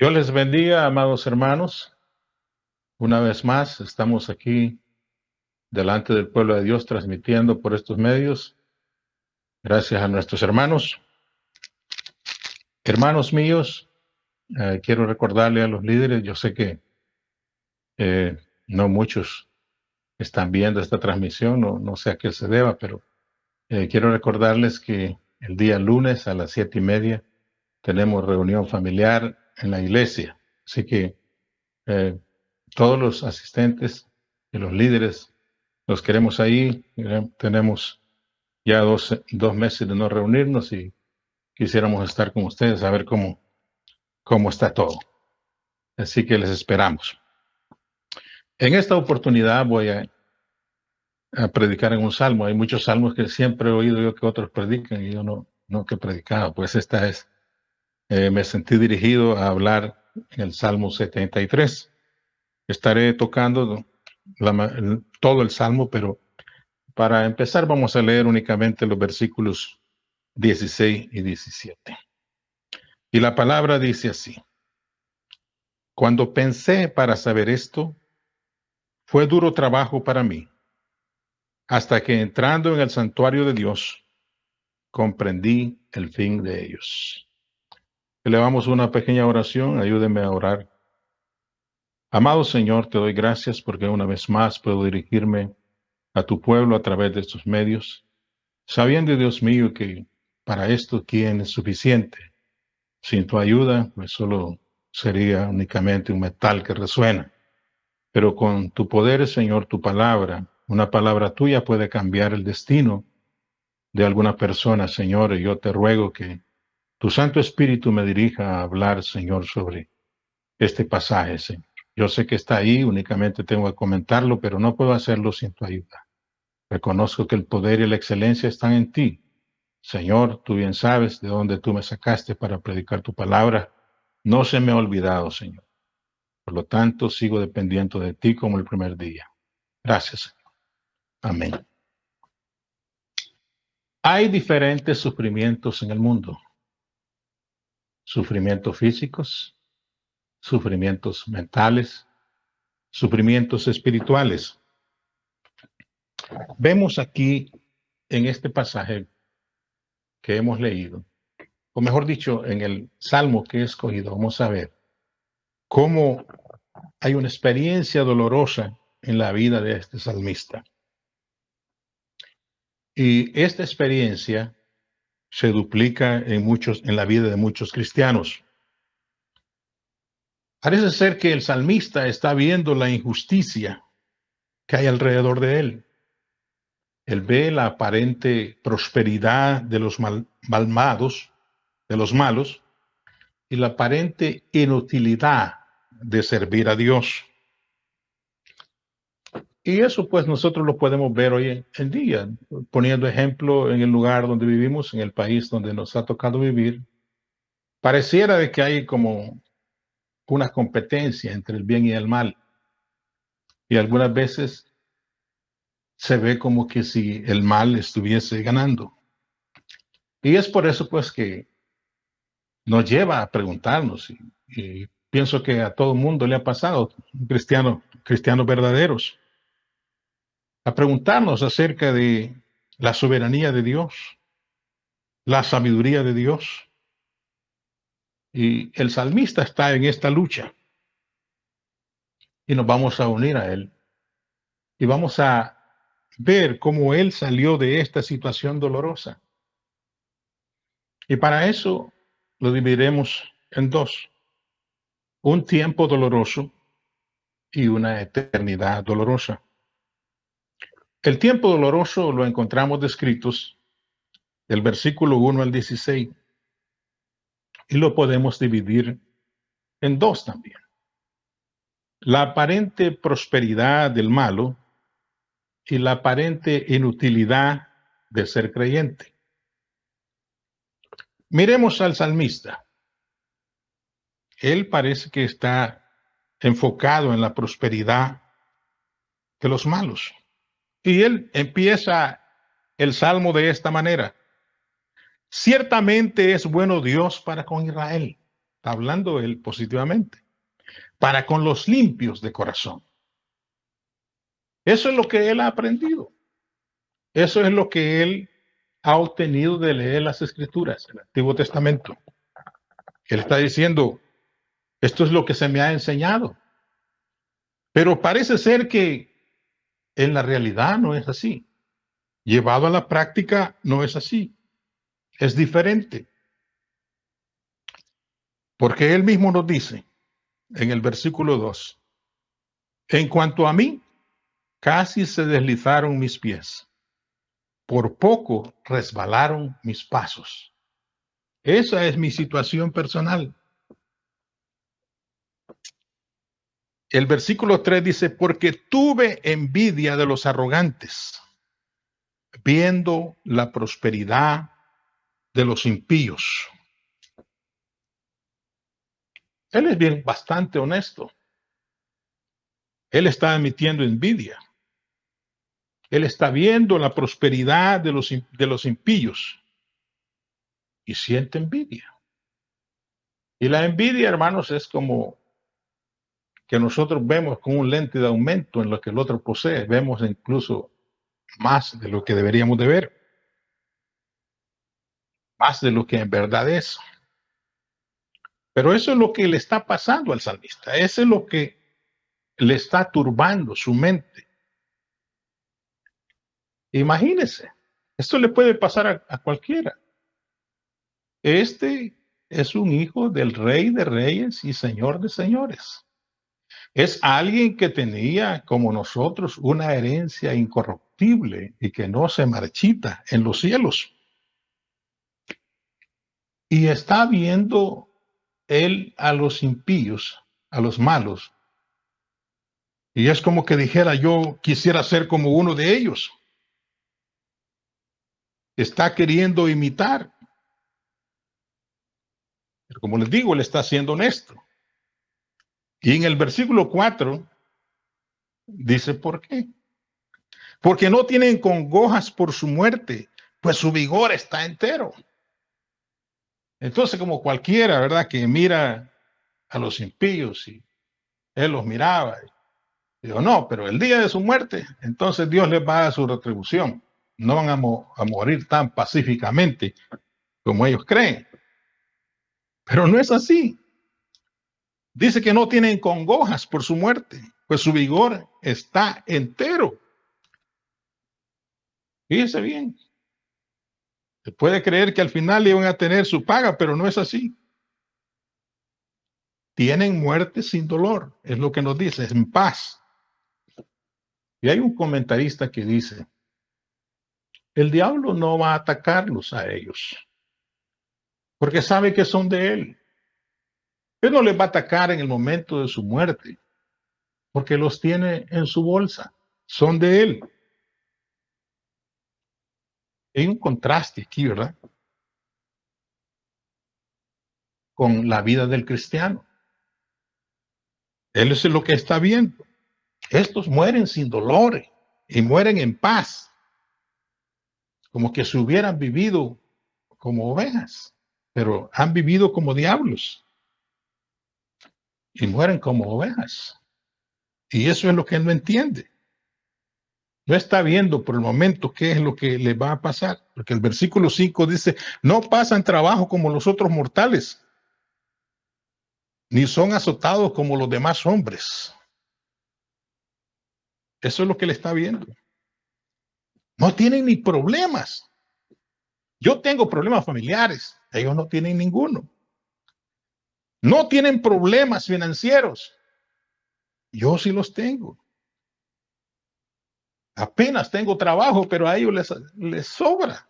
Dios les bendiga, amados hermanos. Una vez más, estamos aquí delante del pueblo de Dios transmitiendo por estos medios. Gracias a nuestros hermanos. Hermanos míos, quiero recordarle a los líderes, yo sé que no muchos están viendo esta transmisión, no sé a qué se deba, pero quiero recordarles que el día lunes a las 7:30 tenemos reunión familiar en la iglesia. Así que eh, todos los asistentes y los líderes los queremos ahí. Tenemos ya dos meses de no reunirnos y quisiéramos estar con ustedes a ver cómo está todo. Así que les esperamos. En esta oportunidad voy a predicar en un salmo. Hay muchos salmos que siempre he oído yo que otros predican y yo no que he predicado. Pues esta es, me sentí dirigido a hablar en el Salmo 73. Estaré tocando todo el salmo, pero para empezar vamos a leer únicamente los versículos 16 y 17. Y la palabra dice así: Cuando pensé para saber esto, fue duro trabajo para mí, hasta que entrando en el santuario de Dios, comprendí el fin de ellos. Elevamos una pequeña oración, ayúdeme a orar. Amado Señor, te doy gracias porque una vez más puedo dirigirme a tu pueblo a través de estos medios, sabiendo, Dios mío, que para esto quién es suficiente. Sin tu ayuda, pues solo sería únicamente un metal que resuena. Pero con tu poder, Señor, tu palabra, una palabra tuya puede cambiar el destino de alguna persona, Señor. Y yo te ruego que tu Santo Espíritu me dirija a hablar, Señor, sobre este pasaje, Señor. Yo sé que está ahí, únicamente tengo que comentarlo, pero no puedo hacerlo sin tu ayuda. Reconozco que el poder y la excelencia están en ti. Señor, tú bien sabes de dónde tú me sacaste para predicar tu palabra. No se me ha olvidado, Señor. Por lo tanto, sigo dependiendo de ti como el primer día. Gracias, Señor. Amén. Hay diferentes sufrimientos en el mundo. Sufrimientos físicos, sufrimientos mentales, sufrimientos espirituales. Vemos aquí en este pasaje que hemos leído, o mejor dicho, en el salmo que he escogido, vamos a ver cómo hay una experiencia dolorosa en la vida de este salmista. Y esta experiencia se duplica en la vida de muchos cristianos. Parece ser que el salmista está viendo la injusticia que hay alrededor de él. Él ve la aparente prosperidad de los malvados, de los malos, y la aparente inutilidad de servir a Dios. Y eso pues nosotros lo podemos ver hoy en día, poniendo ejemplo en el lugar donde vivimos, en el país donde nos ha tocado vivir. Pareciera de que hay como una competencia entre el bien y el mal. Y algunas veces se ve como que si el mal estuviese ganando. Y es por eso pues que nos lleva a preguntarnos, y pienso que a todo mundo le ha pasado, cristianos verdaderos, a preguntarnos acerca de la soberanía de Dios, la sabiduría de Dios. Y el salmista está en esta lucha y nos vamos a unir a él y vamos a ver cómo él salió de esta situación dolorosa. Y para eso lo dividiremos en dos: un tiempo doloroso y una eternidad dolorosa. El tiempo doloroso lo encontramos descritos del versículo 1 al 16 y lo podemos dividir en dos también: la aparente prosperidad del malo y la aparente inutilidad de ser creyente. Miremos al salmista. Él parece que está enfocado en la prosperidad de los malos. Y él empieza el salmo de esta manera: ciertamente es bueno Dios para con Israel. está hablando él positivamente, para con los limpios de corazón. Eso es lo que él ha aprendido. Eso es lo que él ha obtenido de leer las Escrituras, el Antiguo Testamento. Él está diciendo, esto es lo que se me ha enseñado. Pero parece ser que en la realidad no es así. Llevado a la práctica no es así. Es diferente. Porque él mismo nos dice en el versículo 2, en cuanto a mí, casi se deslizaron mis pies. Por poco resbalaron mis pasos. Esa es mi situación personal. El versículo 3 dice, porque tuve envidia de los arrogantes, viendo la prosperidad de los impíos. Él es bien bastante honesto. Él está admitiendo envidia. Él está viendo la prosperidad de los impíos y siente envidia. Y la envidia, hermanos, es como que nosotros vemos con un lente de aumento en lo que el otro posee. Vemos incluso más de lo que deberíamos de ver, más de lo que en verdad es. Pero eso es lo que le está pasando al salmista. Eso es lo que le está turbando su mente. Imagínese, esto le puede pasar a cualquiera. Este es un hijo del Rey de Reyes y Señor de Señores. Es alguien que tenía, como nosotros, una herencia incorruptible y que no se marchita en los cielos. Y está viendo él a los impíos, a los malos. Y es como que dijera, yo quisiera ser como uno de ellos. Está queriendo imitar. Pero como les digo, él está siendo honesto. Y en el versículo 4 dice, ¿por qué? Porque no tienen congojas por su muerte, pues su vigor está entero. Entonces, como cualquiera, ¿verdad? Que mira a los impíos y él los miraba. Y digo, no, pero el día de su muerte, entonces Dios les va a dar su retribución. No van a morir tan pacíficamente como ellos creen. Pero no es así. Dice que no tienen congojas por su muerte, pues su vigor está entero. Fíjese bien. Se puede creer que al final iban a tener su paga, pero no es así. Tienen muerte sin dolor, es lo que nos dice, en paz. Y hay un comentarista que dice, el diablo no va a atacarlos a ellos, porque sabe que son de él. Él no les va a atacar en el momento de su muerte, porque los tiene en su bolsa, son de él. Hay un contraste aquí, ¿verdad? Con la vida del cristiano. Él es lo que está viendo. Estos mueren sin dolor y mueren en paz, como que se hubieran vivido como ovejas, pero han vivido como diablos y mueren como ovejas. Y eso es lo que él no entiende. No está viendo por el momento qué es lo que le va a pasar, porque el versículo 5 dice, no pasan trabajo como los otros mortales, ni son azotados como los demás hombres. Eso es lo que le está viendo. No tienen ni problemas. Yo tengo problemas familiares, ellos no tienen ninguno. No tienen problemas financieros, yo sí los tengo. Apenas tengo trabajo, pero a ellos les sobra.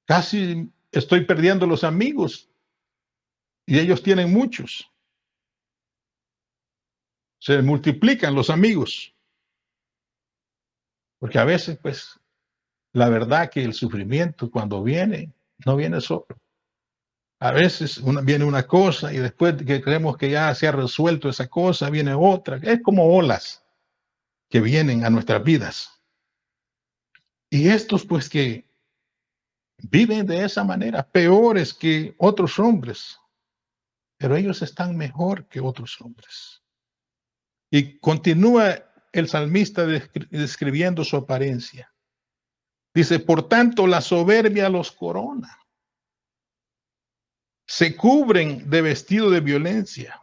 Casi estoy perdiendo los amigos y ellos tienen muchos. Se multiplican los amigos. Porque a veces, pues, la verdad que el sufrimiento cuando viene, no viene solo. A veces viene una cosa y después que creemos que ya se ha resuelto esa cosa, viene otra. Es como olas que vienen a nuestras vidas. Y estos, pues, que viven de esa manera, peores que otros hombres, pero ellos están mejor que otros hombres. Y continúa el salmista describiendo su apariencia. Dice, por tanto, la soberbia los corona. Se cubren de vestido de violencia.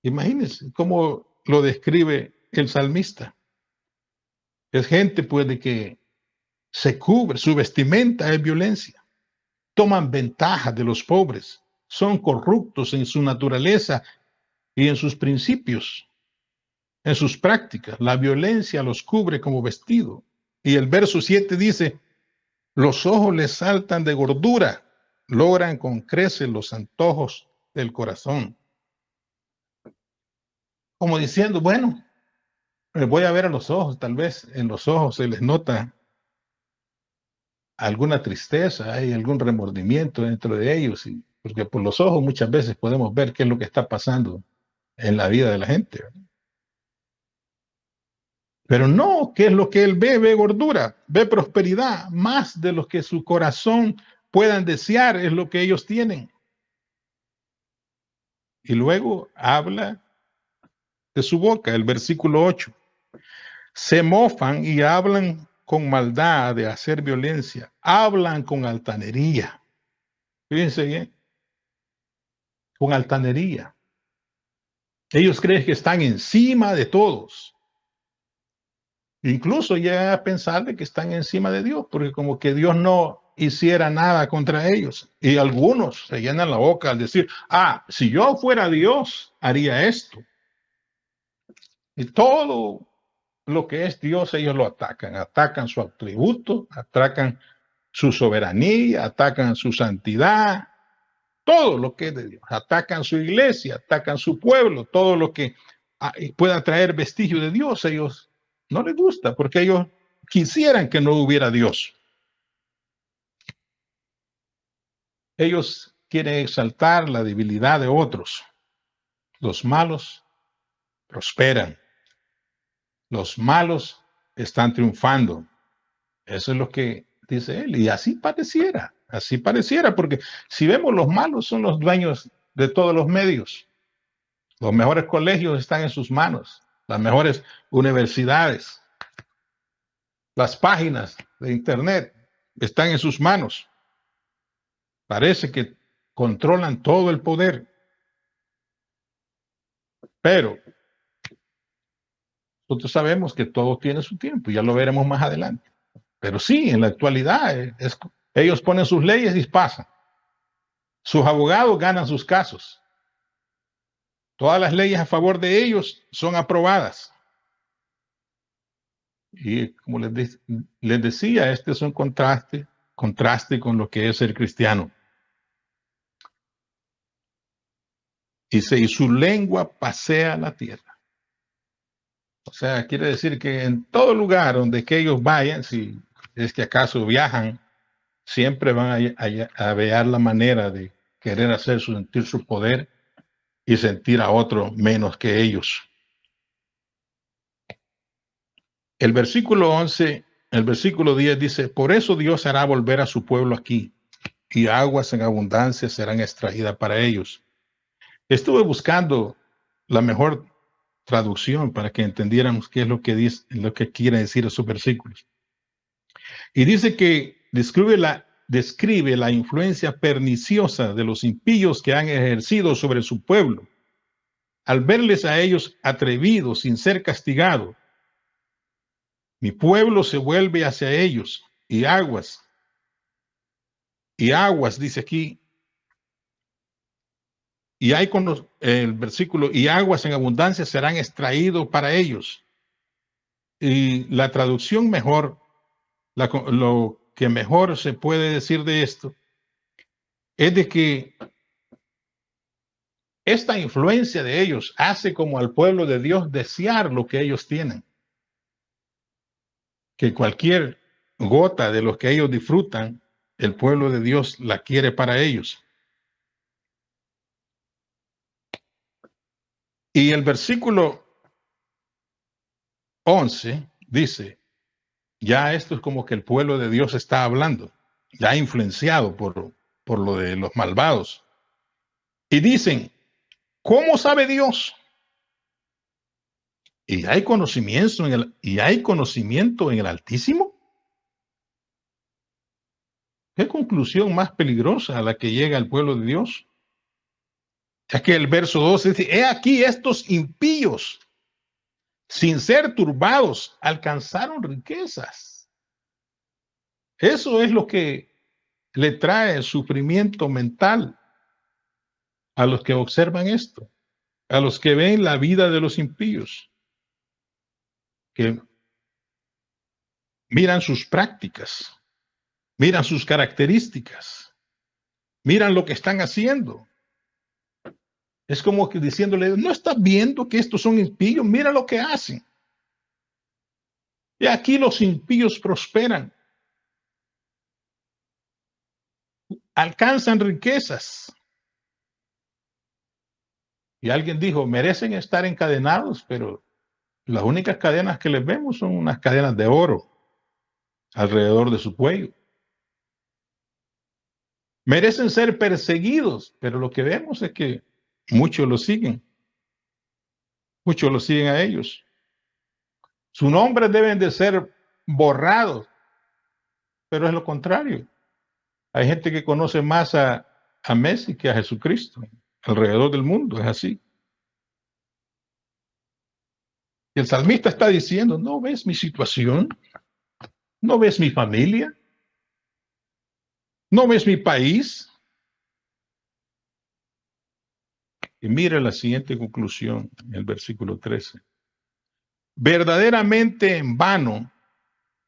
Imagínense cómo lo describe el salmista. Es gente, pues, de que se cubre, su vestimenta es violencia. Toman ventaja de los pobres. Son corruptos en su naturaleza y en sus principios, en sus prácticas. La violencia los cubre como vestido. Y el verso 7 dice, los ojos les saltan de gordura, logran con creces los antojos del corazón. Como diciendo, bueno, voy a ver a los ojos, tal vez en los ojos se les nota alguna tristeza, hay algún remordimiento dentro de ellos, porque por los ojos muchas veces podemos ver qué es lo que está pasando en la vida de la gente. Pero no, ¿qué es lo que él ve? Ve gordura, ve prosperidad, más de lo que su corazón puedan desear es lo que ellos tienen. Y luego habla de su boca, el versículo 8. Se mofan y hablan con maldad de hacer violencia, hablan con altanería. Fíjense bien, con altanería. Ellos creen que están encima de todos. Incluso llegan a pensar de que están encima de Dios, porque como que Dios no hiciera nada contra ellos. Y algunos se llenan la boca al decir, si yo fuera Dios, haría esto. Y todo lo que es Dios, ellos lo atacan. Atacan su atributo, atacan su soberanía, atacan su santidad, todo lo que es de Dios. Atacan su iglesia, atacan su pueblo, todo lo que pueda traer vestigio de Dios, ellos no les gusta, porque ellos quisieran que no hubiera Dios. Ellos quieren exaltar la debilidad de otros. Los malos prosperan. Los malos están triunfando. Eso es lo que dice él. Y así pareciera, porque si vemos, los malos son los dueños de todos los medios. Los mejores colegios están en sus manos, las mejores universidades, las páginas de internet están en sus manos. Parece que controlan todo el poder. Pero nosotros sabemos que todo tiene su tiempo, ya lo veremos más adelante. Pero sí, en la actualidad ellos ponen sus leyes y pasan. Sus abogados ganan sus casos. Todas las leyes a favor de ellos son aprobadas. Y como les decía, este es un contraste con lo que es ser cristiano. Dice, y su lengua pasea la tierra. O sea, quiere decir que en todo lugar donde que ellos vayan, si es que acaso viajan, siempre van a ver la manera de querer hacer sentir su poder y sentir a otro menos que ellos. El versículo 11, el versículo 10 dice, por eso Dios hará volver a su pueblo aquí, y aguas en abundancia serán extraídas para ellos. Estuve buscando la mejor traducción para que entendiéramos qué es lo que dice, lo que quiere decir esos versículos. Y dice que describe la influencia perniciosa de los impíos que han ejercido sobre su pueblo. Al verles a ellos atrevidos sin ser castigados, mi pueblo se vuelve hacia ellos y aguas, dice aquí, y hay el versículo, y aguas en abundancia serán extraídos para ellos. Y la traducción mejor, lo que mejor se puede decir de esto, es de que esta influencia de ellos hace como al pueblo de Dios desear lo que ellos tienen. Que cualquier gota de lo que ellos disfrutan, el pueblo de Dios la quiere para ellos. Y el versículo 11 dice, Ya esto es como que el pueblo de Dios está hablando, ya influenciado por lo de los malvados. Y dicen, ¿cómo sabe Dios? ¿Y hay conocimiento en el Altísimo? ¿Qué conclusión más peligrosa a la que llega el pueblo de Dios? Es que el verso 12 dice, he aquí estos impíos, sin ser turbados, alcanzaron riquezas. Eso es lo que le trae sufrimiento mental a los que observan esto, a los que ven la vida de los impíos, que miran sus prácticas, miran sus características, miran lo que están haciendo. Es como que diciéndole, ¿no estás viendo que estos son impíos? Mira lo que hacen. Y aquí los impíos prosperan, alcanzan riquezas. Y alguien dijo, merecen estar encadenados, pero las únicas cadenas que les vemos son unas cadenas de oro alrededor de su cuello. Merecen ser perseguidos, pero lo que vemos es que muchos lo siguen a ellos. Sus nombres deben de ser borrados, pero es lo contrario. Hay gente que conoce más a Messi que a Jesucristo alrededor del mundo, es así. Y el salmista está diciendo, ¿no ves mi situación? ¿No ves mi familia? ¿No ves mi país? Y mira la siguiente conclusión, en el versículo 13. Verdaderamente en vano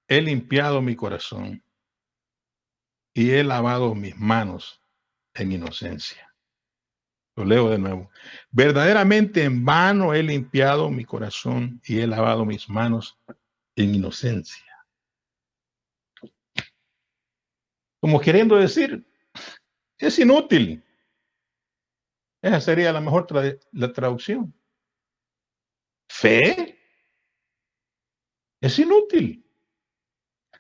he limpiado mi corazón y he lavado mis manos en inocencia. Lo leo de nuevo. Verdaderamente en vano he limpiado mi corazón y he lavado mis manos en inocencia. Como queriendo decir, es inútil. Esa sería la mejor la traducción. Fe es inútil.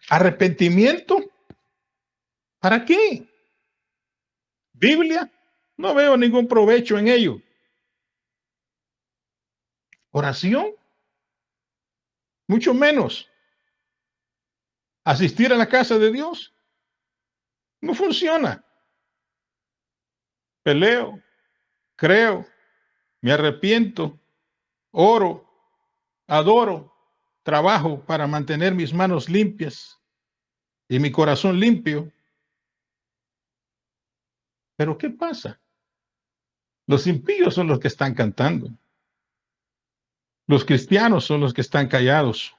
Arrepentimiento, ¿para qué? Biblia, no veo ningún provecho en ello. Oración, mucho menos. Asistir a la casa de Dios, no funciona. Peleo, creo, me arrepiento, oro, adoro, trabajo para mantener mis manos limpias y mi corazón limpio. Pero ¿qué pasa? Los impíos son los que están cantando. Los cristianos son los que están callados.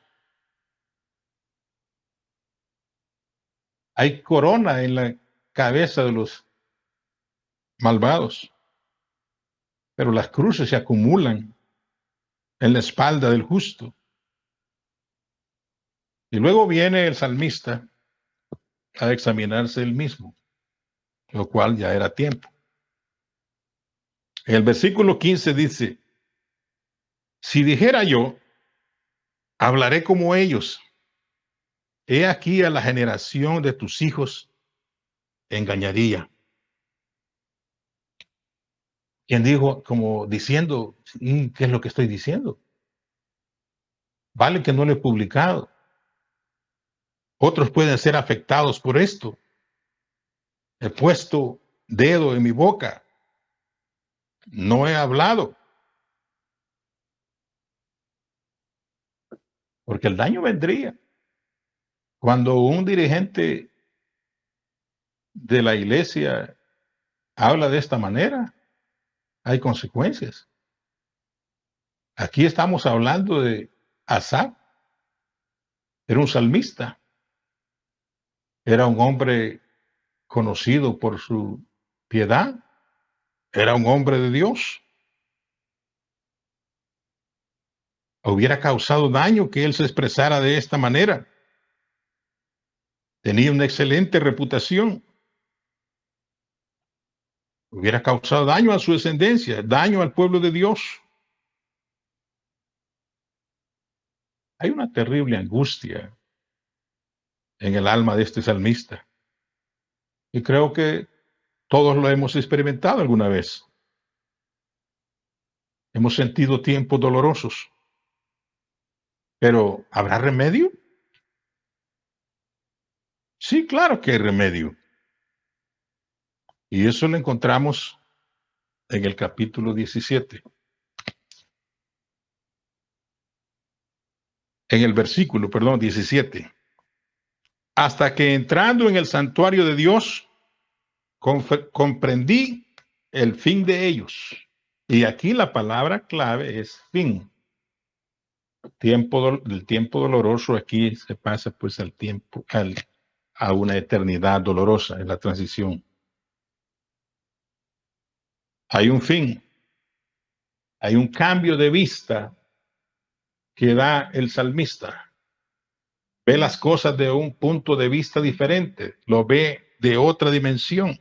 Hay corona en la cabeza de los malvados, pero las cruces se acumulan en la espalda del justo. Y luego viene el salmista a examinarse él mismo, lo cual ya era tiempo. En el versículo 15 dice, si dijera yo, hablaré como ellos. He aquí a la generación de tus hijos engañaría. Quien dijo, como diciendo, ¿qué es lo que estoy diciendo? Vale que no lo he publicado. Otros pueden ser afectados por esto. He puesto dedo en mi boca. No he hablado. Porque el daño vendría. Cuando un dirigente de la iglesia habla de esta manera, hay consecuencias. Aquí estamos hablando de Asaf, era un salmista, era un hombre conocido por su piedad, era un hombre de Dios. Hubiera causado daño que él se expresara de esta manera. Tenía una excelente reputación. Hubiera causado daño a su descendencia, daño al pueblo de Dios. Hay una terrible angustia en el alma de este salmista. Y creo que todos lo hemos experimentado alguna vez. Hemos sentido tiempos dolorosos. Pero ¿habrá remedio? Sí, claro que hay remedio. Y eso lo encontramos en el capítulo 17. En el versículo, perdón, 17. Hasta que entrando en el santuario de Dios, comprendí el fin de ellos. Y aquí la palabra clave es fin. El tiempo doloroso aquí se pasa pues a una eternidad dolorosa en la transición. Hay un fin, hay un cambio de vista que da el salmista. Ve las cosas de un punto de vista diferente, lo ve de otra dimensión.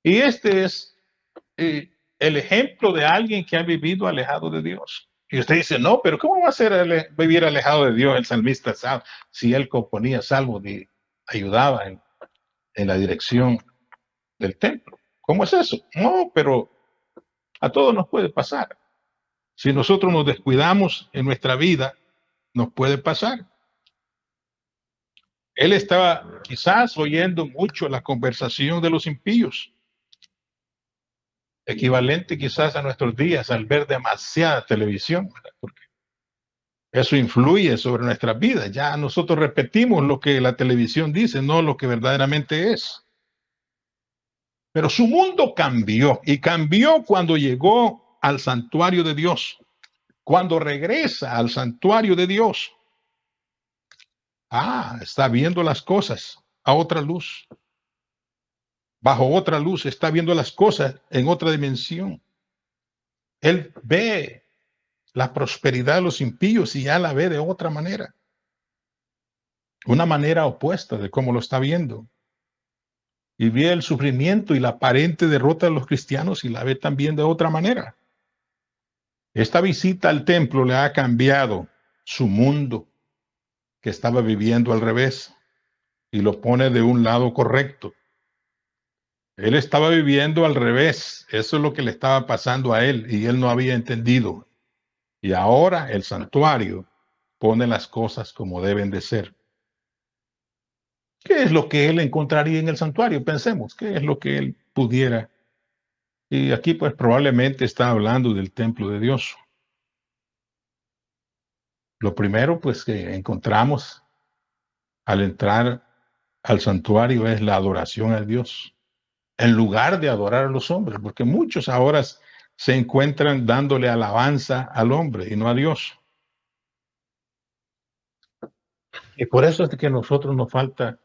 Y este es el ejemplo de alguien que ha vivido alejado de Dios. Y usted dice, no, pero ¿cómo va a ser vivir alejado de Dios el salmista si él componía salmos y ayudaba en la dirección del templo? ¿Cómo es eso? No, pero a todos nos puede pasar. Si nosotros nos descuidamos en nuestra vida, nos puede pasar. Él estaba quizás oyendo mucho la conversación de los impíos, equivalente quizás a nuestros días al ver demasiada televisión, porque eso influye sobre nuestras vidas. Ya nosotros repetimos lo que la televisión dice, no lo que verdaderamente es. Pero su mundo cambió y cambió cuando llegó al santuario de Dios, cuando regresa al santuario de Dios. Está viendo las cosas a otra luz. Bajo otra luz, está viendo las cosas en otra dimensión. Él ve la prosperidad de los impíos y ya la ve de otra manera. Una manera opuesta de cómo lo está viendo. Y ve el sufrimiento y la aparente derrota de los cristianos y la ve también de otra manera. Esta visita al templo le ha cambiado su mundo, que estaba viviendo al revés, y lo pone de un lado correcto. Él estaba viviendo al revés. Eso es lo que le estaba pasando a él y él no había entendido. Y ahora el santuario pone las cosas como deben de ser. ¿Qué es lo que él encontraría en el santuario? Pensemos, ¿qué es lo que él pudiera? Y aquí pues probablemente está hablando del templo de Dios. Lo primero pues que encontramos al entrar al santuario es la adoración a Dios, en lugar de adorar a los hombres, porque muchos ahora se encuentran dándole alabanza al hombre y no a Dios. Y por eso es que a nosotros nos falta,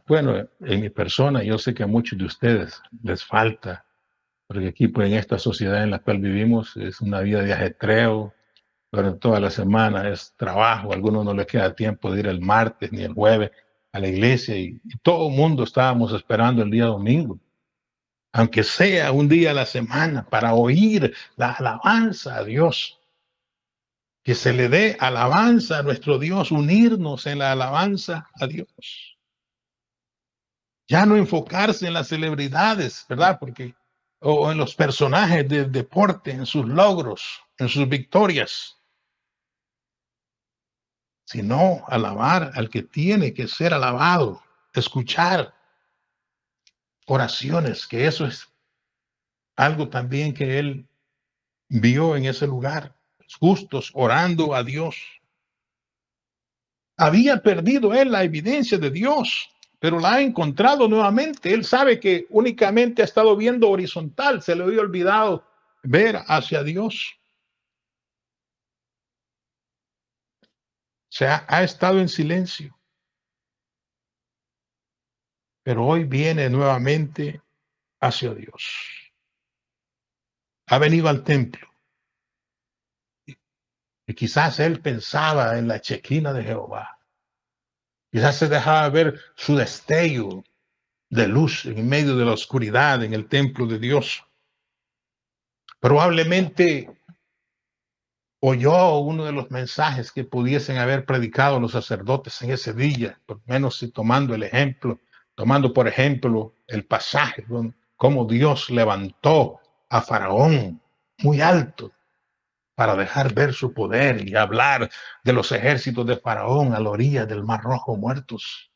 bueno, en mi persona, yo sé que a muchos de ustedes les falta, porque aquí pues en esta sociedad en la cual vivimos es una vida de ajetreo, durante toda la semana es trabajo, a algunos no les queda tiempo de ir el martes ni el jueves a la iglesia y todo el mundo estábamos esperando el día domingo, aunque sea un día a la semana, para oír la alabanza a Dios. Que se le dé alabanza a nuestro Dios, unirnos en la alabanza a Dios. Ya no enfocarse en las celebridades, ¿verdad? O en los personajes del deporte, en sus logros, en sus victorias, sino alabar al que tiene que ser alabado, escuchar oraciones, que eso es algo también que él vio en ese lugar, justos orando a Dios. Había perdido él la evidencia de Dios, pero la ha encontrado nuevamente. Él sabe que únicamente ha estado viendo horizontal, se le había olvidado ver hacia Dios. Ha estado en silencio, pero hoy viene nuevamente hacia Dios. Ha venido al templo y quizás él pensaba en la chequina de Jehová. Quizás se dejaba ver su destello de luz en medio de la oscuridad en el templo de Dios. Probablemente oyó uno de los mensajes que pudiesen haber predicado los sacerdotes en ese día, por lo menos si tomando por ejemplo el pasaje, cómo Dios levantó a Faraón muy alto para dejar ver su poder y hablar de los ejércitos de Faraón a la orilla del Mar Rojo muertos.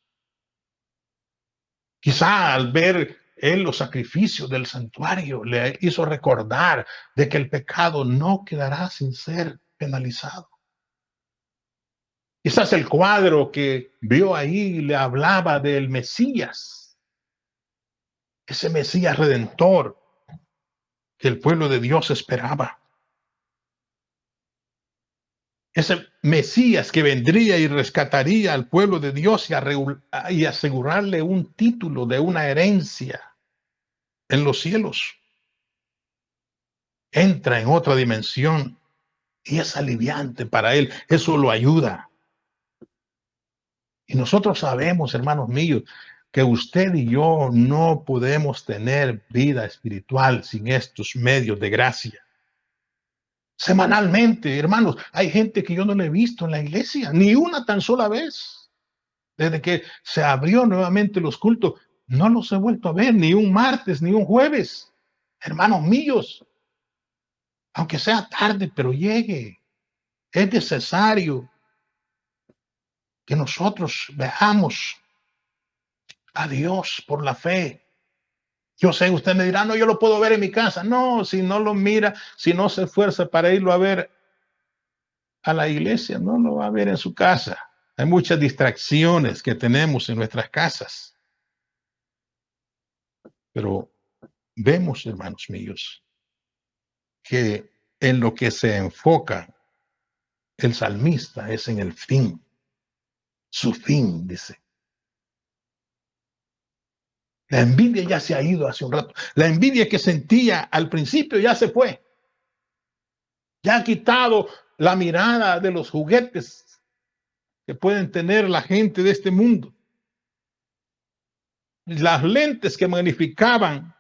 Quizá al ver él los sacrificios del santuario le hizo recordar de que el pecado no quedará sin ser penalizado. Quizás el cuadro que vio ahí le hablaba del Mesías, ese Mesías redentor que el pueblo de Dios esperaba. Ese Mesías que vendría y rescataría al pueblo de Dios y asegurarle un título de una herencia en los cielos. Entra en otra dimensión y es aliviante para él. Eso lo ayuda. Y nosotros sabemos, hermanos míos, que usted y yo no podemos tener vida espiritual sin estos medios de gracia. Semanalmente, hermanos, hay gente que yo no le he visto en la iglesia, ni una tan sola vez. Desde que se abrió nuevamente los cultos, no los he vuelto a ver, ni un martes, ni un jueves. Hermanos míos, aunque sea tarde, pero llegue. Es necesario que nosotros veamos a Dios por la fe. Yo sé, usted me dirá, no, yo lo puedo ver en mi casa. No, si no lo mira, si no se esfuerza para irlo a ver a la iglesia, no lo va a ver en su casa. Hay muchas distracciones que tenemos en nuestras casas. Pero vemos, hermanos míos, que en lo que se enfoca el salmista es en el fin. Su fin, dice. La envidia ya se ha ido hace un rato. La envidia que sentía al principio ya se fue. Ya ha quitado la mirada de los juguetes que pueden tener la gente de este mundo. Las lentes que magnificaban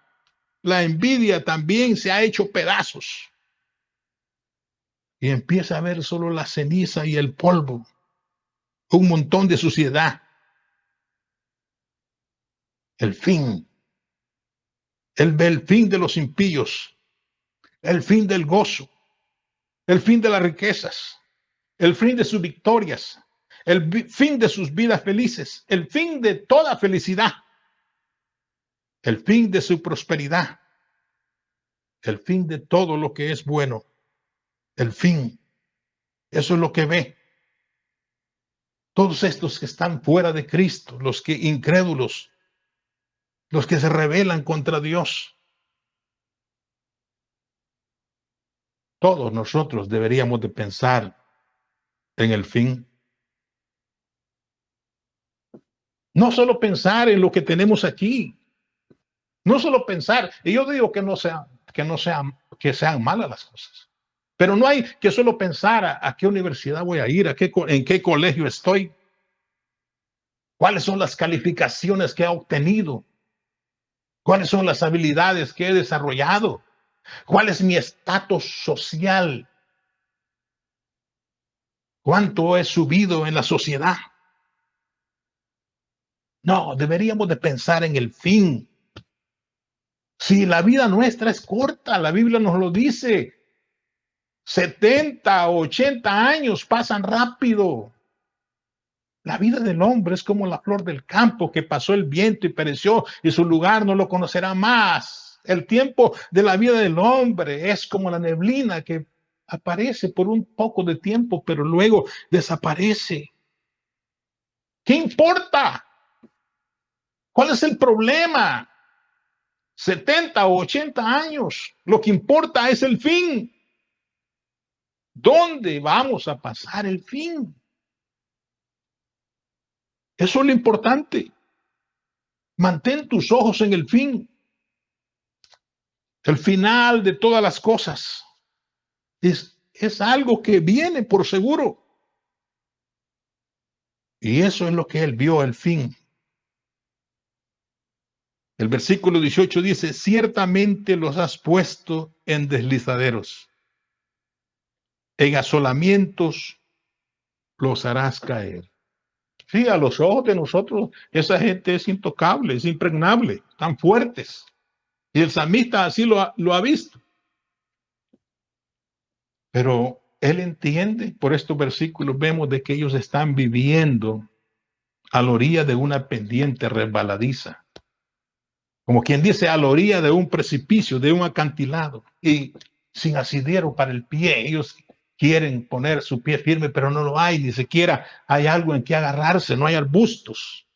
la envidia también se ha hecho pedazos. Y empieza a ver solo la ceniza y el polvo. Un montón de suciedad. El fin. Él ve el fin de los impíos. El fin del gozo. El fin de las riquezas. El fin de sus victorias. El fin de sus vidas felices. El fin de toda felicidad. El fin de su prosperidad. El fin de todo lo que es bueno. El fin. Eso es lo que ve. Todos estos que están fuera de Cristo, los que incrédulos, los que se rebelan contra Dios, todos nosotros deberíamos de pensar en el fin. No solo pensar en lo que tenemos aquí, no solo pensar, y yo digo que sean malas las cosas, pero no hay que solo pensar a qué universidad voy a ir, en qué colegio estoy, cuáles son las calificaciones que he obtenido, cuáles son las habilidades que he desarrollado, cuál es mi estatus social, cuánto he subido en la sociedad. No, deberíamos de pensar en el fin. Si la vida nuestra es corta, la Biblia nos lo dice, 70 o 80 años pasan rápido. La vida del hombre es como la flor del campo que pasó el viento y pereció y su lugar no lo conocerá más. El tiempo de la vida del hombre es como la neblina que aparece por un poco de tiempo, pero luego desaparece. ¿Qué importa? ¿Cuál es el problema? 70 o 80 años. Lo que importa es el fin. ¿Dónde vamos a pasar el fin? Eso es lo importante. Mantén tus ojos en el fin. El final de todas las cosas es algo que viene por seguro. Y eso es lo que él vio, el fin. El versículo 18 dice, ciertamente los has puesto en deslizaderos. en asolamientos los harás caer. Sí, a los ojos de nosotros, esa gente es intocable, es impregnable, tan fuertes. Y el salmista así lo ha visto. Pero él entiende, por estos versículos vemos de que ellos están viviendo a la orilla de una pendiente resbaladiza. Como quien dice, a la orilla de un precipicio, de un acantilado. Y sin asidero para el pie. Ellos quieren poner su pie firme, pero no lo hay. Ni siquiera hay algo en que agarrarse, no hay arbustos.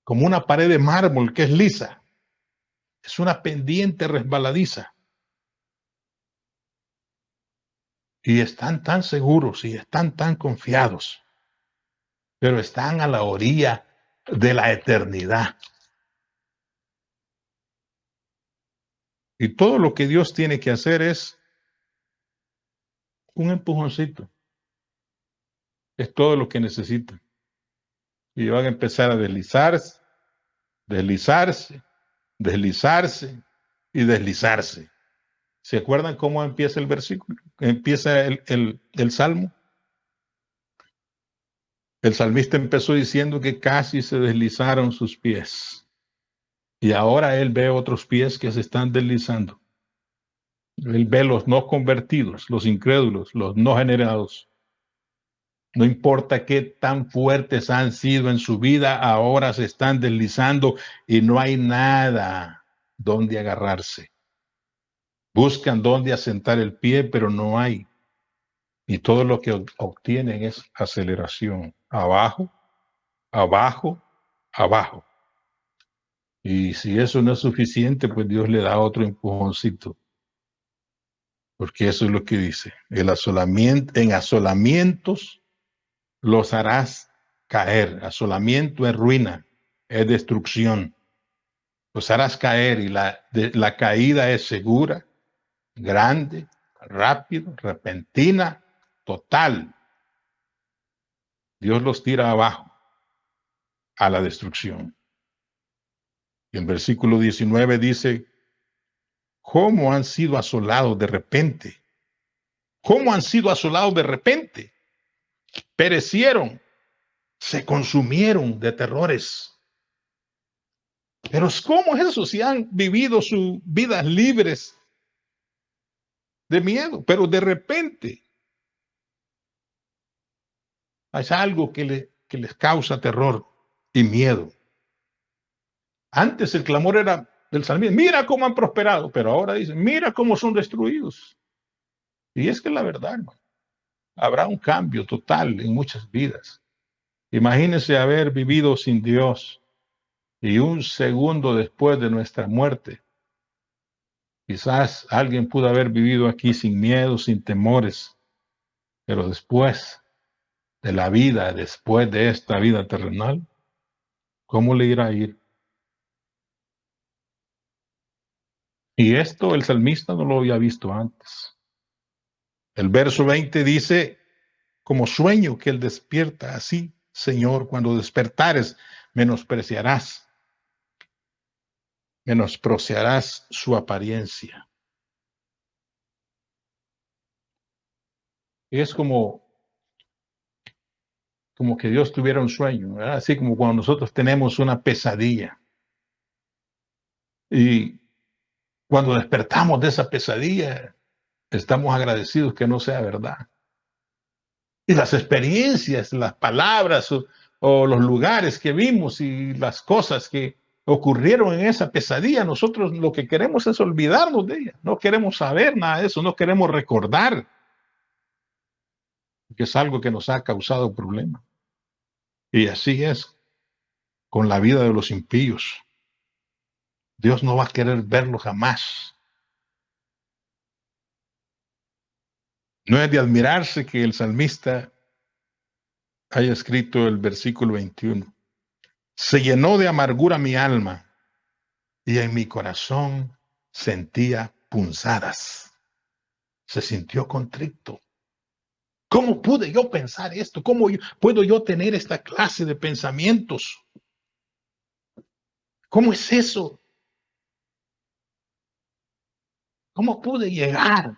Como una pared de mármol que es lisa. Es una pendiente resbaladiza. Y están tan seguros y están tan confiados, pero están a la orilla de la eternidad. Y todo lo que Dios tiene que hacer es un empujoncito. Es todo lo que necesitan. Y van a empezar a deslizarse, deslizarse, deslizarse y deslizarse. ¿Se acuerdan cómo empieza el versículo? Empieza el salmo. El salmista empezó diciendo que casi se deslizaron sus pies. Y ahora él ve otros pies que se están deslizando. Él ve los no convertidos, los incrédulos, los no generados. No importa qué tan fuertes han sido en su vida, ahora se están deslizando y no hay nada donde agarrarse. Buscan dónde asentar el pie, pero no hay. Y todo lo que obtienen es aceleración. Abajo, abajo, abajo. Y si eso no es suficiente, pues Dios le da otro empujoncito. Porque eso es lo que dice. El asolamiento, en asolamientos los harás caer. Asolamiento es ruina, es destrucción. Los harás caer y la caída es segura, grande, rápido, repentina, total. Dios los tira abajo a la destrucción. Y el versículo 19 dice, ¿cómo han sido asolados de repente? ¿Cómo han sido asolados de repente? Perecieron, se consumieron de terrores. Pero ¿cómo es eso si han vivido sus vidas libres de miedo? Pero de repente hay algo que les causa terror y miedo. Antes el clamor era del salmista, mira cómo han prosperado, pero ahora dicen, mira cómo son destruidos. Y es que la verdad, hermano, habrá un cambio total en muchas vidas. Imagínense haber vivido sin Dios y un segundo después de nuestra muerte. Quizás alguien pudo haber vivido aquí sin miedo, sin temores, pero después de la vida, después de esta vida terrenal, ¿cómo le irá a ir? Y esto el salmista no lo había visto antes. El verso 20 dice, como sueño que él despierta, así, Señor, cuando despertares, menospreciarás, menospreciarás su apariencia. Es como que Dios tuviera un sueño, ¿verdad? Así como cuando nosotros tenemos una pesadilla. Y cuando despertamos de esa pesadilla, estamos agradecidos que no sea verdad. Y las experiencias, las palabras o los lugares que vimos y las cosas que ocurrieron en esa pesadilla, nosotros lo que queremos es olvidarnos de ella. No queremos saber nada de eso, no queremos recordar que es algo que nos ha causado problemas. Y así es con la vida de los impíos. Dios no va a querer verlo jamás. No es de admirarse que el salmista haya escrito el versículo 21. Se llenó de amargura mi alma y en mi corazón sentía punzadas. Se sintió contrito. ¿Cómo pude yo pensar esto? ¿Puedo yo tener esta clase de pensamientos? ¿Cómo es eso? ¿Cómo pude llegar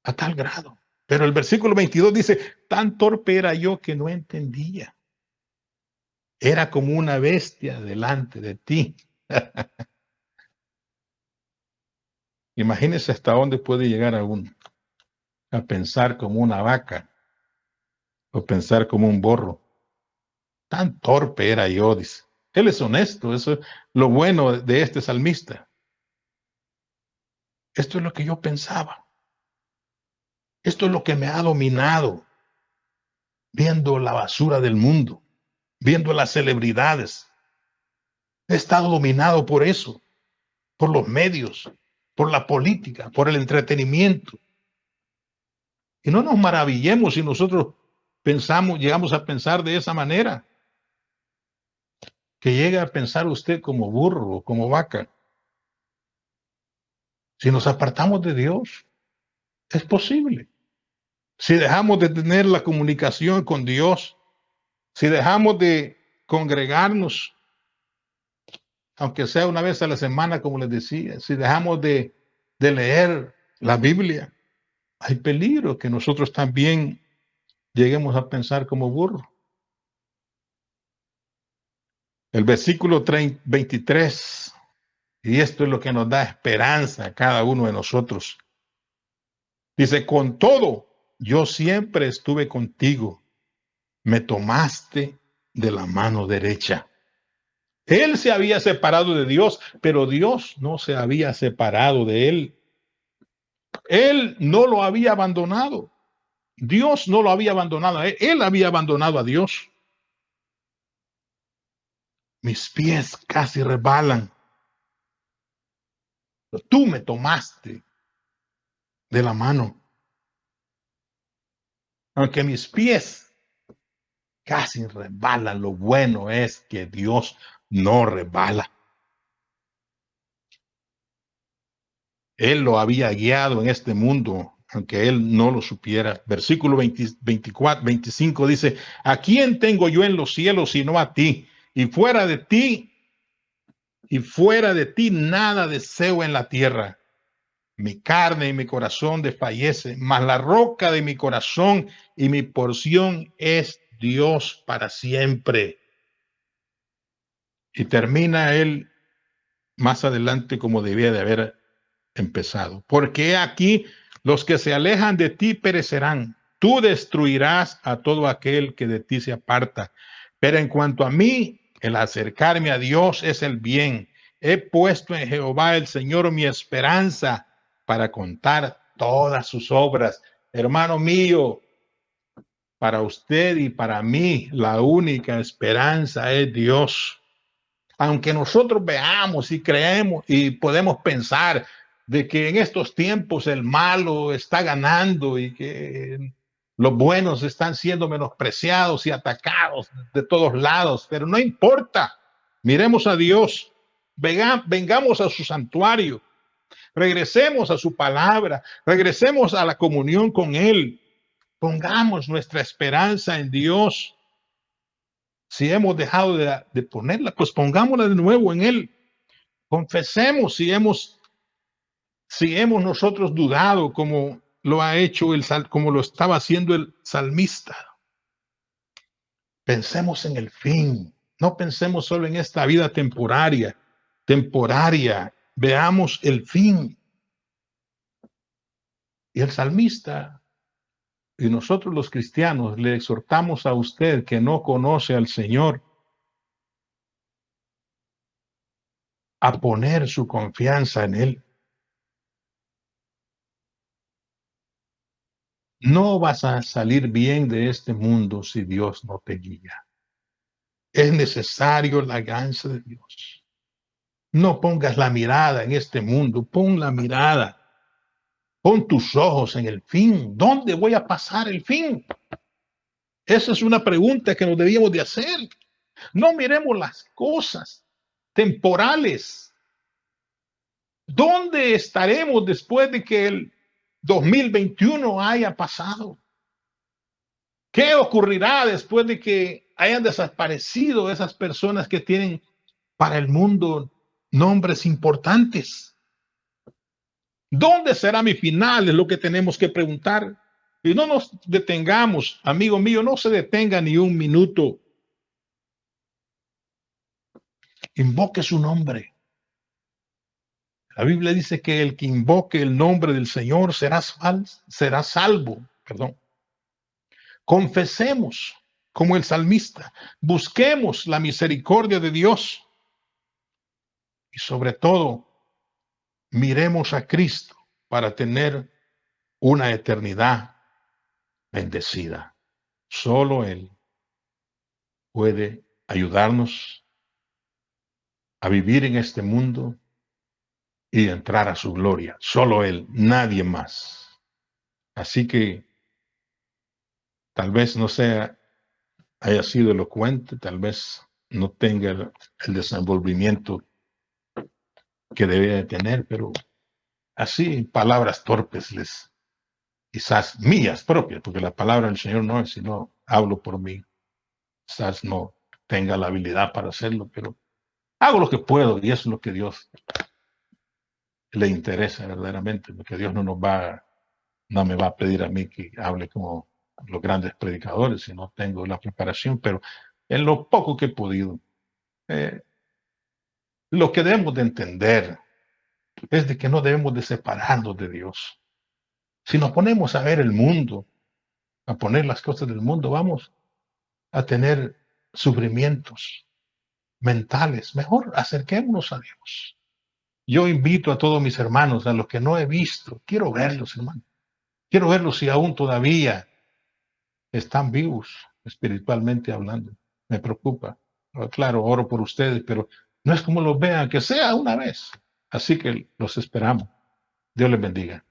a tal grado. Pero el versículo 22 dice, tan torpe era yo que no entendía. Era como una bestia delante de ti. Imagínese hasta dónde puede llegar a pensar como una vaca o pensar como un burro. Tan torpe era yo, dice. Él es honesto, eso es lo bueno de este salmista. Esto es lo que yo pensaba. Esto es lo que me ha dominado, viendo la basura del mundo, viendo las celebridades. He estado dominado por eso, por los medios, por la política, por el entretenimiento. Y no nos maravillemos si nosotros pensamos, llegamos a pensar de esa manera, que llegue a pensar usted como burro o como vaca. Si nos apartamos de Dios, es posible. Si dejamos de tener la comunicación con Dios, si dejamos de congregarnos, aunque sea una vez a la semana, como les decía, si dejamos de leer la Biblia, hay peligro que nosotros también lleguemos a pensar como burro. El versículo 23, y esto es lo que nos da esperanza a cada uno de nosotros. Dice, con todo, yo siempre estuve contigo, me tomaste de la mano derecha. Él se había separado de Dios, pero Dios no se había separado de él. Él no lo había abandonado. Dios no lo había abandonado a él. Él había abandonado a Dios. Mis pies casi resbalan. Tú me tomaste de la mano. Aunque mis pies casi resbalan, lo bueno es que Dios no resbala. Él lo había guiado en este mundo, aunque él no lo supiera. Versículo 24, 25 dice, ¿a quién tengo yo en los cielos sino a ti? Y fuera de ti nada deseo en la tierra. Mi carne y mi corazón desfallece, mas la roca de mi corazón y mi porción es Dios para siempre. Y termina él más adelante como debía de haber empezado. Porque aquí los que se alejan de ti perecerán. Tú destruirás a todo aquel que de ti se aparta. Pero en cuanto a mí, el acercarme a Dios es el bien. He puesto en Jehová el Señor mi esperanza para contar todas sus obras. Hermano mío, para usted y para mí, la única esperanza es Dios. Aunque nosotros veamos y creemos y podemos pensar de que en estos tiempos el malo está ganando y que los buenos están siendo menospreciados y atacados de todos lados, pero no importa. Miremos a Dios, vengamos a su santuario, regresemos a su palabra, regresemos a la comunión con Él, pongamos nuestra esperanza en Dios. Si hemos dejado de ponerla, pues pongámosla de nuevo en Él. Confesemos si hemos nosotros dudado como lo ha hecho como lo estaba haciendo el salmista. Pensemos en el fin. No pensemos solo en esta vida temporaria. Veamos el fin. Y el salmista y nosotros los cristianos le exhortamos a usted que no conoce al Señor a poner su confianza en Él. No vas a salir bien de este mundo si Dios no te guía. Es necesario la gracia de Dios. No pongas la mirada en este mundo, pon la mirada, pon tus ojos en el fin. ¿Dónde voy a pasar el fin? Esa es una pregunta que nos debíamos de hacer. No miremos las cosas temporales. ¿Dónde estaremos después de que el 2021 haya pasado? ¿Qué ocurrirá después de que hayan desaparecido esas personas que tienen para el mundo nombres importantes? ¿Dónde será mi final? Es lo que tenemos que preguntar. Y no nos detengamos, amigo mío, no se detenga ni un minuto. Invoque su nombre. La Biblia dice que el que invoque el nombre del Señor será salvo. Perdón. Confesemos como el salmista. Busquemos la misericordia de Dios. Y sobre todo, miremos a Cristo para tener una eternidad bendecida. Solo Él puede ayudarnos a vivir en este mundo y entrar a su gloria. Solo Él, nadie más. Así que tal vez no sea, haya sido elocuente, tal vez no tenga el desenvolvimiento que debe de tener, pero así palabras torpes quizás mías propias, porque la palabra del Señor no es, sino hablo por mí. Quizás no tenga la habilidad para hacerlo, pero hago lo que puedo y eso es lo que Dios le interesa verdaderamente, porque Dios no me va a pedir a mí que hable como los grandes predicadores si no tengo la preparación, pero en lo poco que he podido, eh, lo que debemos de entender es de que no debemos de separarnos de Dios. Si nos ponemos a ver el mundo, a poner las cosas del mundo, vamos a tener sufrimientos mentales. Mejor acerquémonos a Dios. Yo invito a todos mis hermanos, a los que no he visto, quiero verlos, hermano. Quiero verlos si aún todavía están vivos, espiritualmente hablando. Me preocupa. Claro, oro por ustedes, pero no es como los vean, que sea una vez. Así que los esperamos. Dios les bendiga.